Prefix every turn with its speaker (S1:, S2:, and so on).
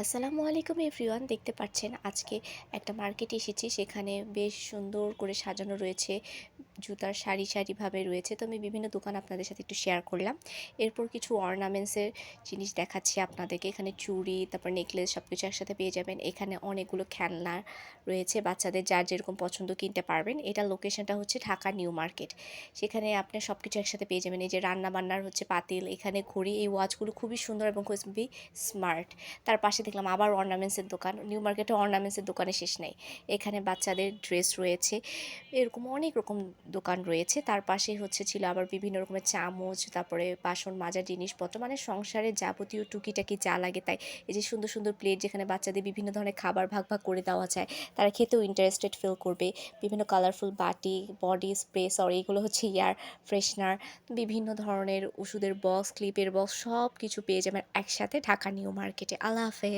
S1: আসসালামু আলাইকুম এভরিওয়ান, দেখতে পাচ্ছেন আজকে একটা মার্কেটে এসেছি। সেখানে বেশ সুন্দর করে সাজানো রয়েছে, জুতার সারি সারিভাবে রয়েছে। তো আমি বিভিন্ন দোকান আপনাদের সাথে একটু শেয়ার করলাম। এরপর কিছু অর্নামেন্টসের জিনিস দেখাচ্ছি আপনাদেরকে। এখানে চুড়ি, তারপর নেকলেস সবকিছু একসাথে পেয়ে যাবেন। এখানে অনেকগুলো খেলনা রয়েছে, বাচ্চাদের যার যেরকম পছন্দ কিনতে পারবেন। এটার লোকেশনটা হচ্ছে ঢাকা নিউ মার্কেট। সেখানে আপনি সবকিছু একসাথে পেয়ে যাবেন। এই যে রান্না বান্নার হচ্ছে পাতিল, এখানে ঘড়ি, এই ওয়াচগুলো খুবই সুন্দর এবং খুবই স্মার্ট। তার পাশে দেখলাম আবার অর্নামেন্টসের দোকান। নিউ মার্কেটে অর্নামেন্টসের দোকানে শেষ নেই। এখানে বাচ্চাদের ড্রেস রয়েছে, এরকম অনেক রকম দোকান রয়েছে। তার পাশেই ছিল আবার বিভিন্ন রকমের চামচ, তারপরে বাসন মাজার জিনিসপত্র, মানে সংসারের যাবতীয় টুকিটাকি যা লাগে তাই। এই যে সুন্দর সুন্দর প্লেট, যেখানে বাচ্চাদের বিভিন্ন ধরনের খাবার ভাগ ভাগ করে দেওয়া যায়, তারা খেতেও ইন্টারেস্টেড ফিল করবে। বিভিন্ন কালারফুল বাটি, বডি স্প্রে, সরি এগুলো হচ্ছে এয়ার ফ্রেশনার, বিভিন্ন ধরনের ওষুধের বক্স, ক্লিপের বক্স, সব কিছু পেয়ে যাবেন একসাথে ঢাকা নিউ মার্কেটে। আল্লাহ হাফেজ।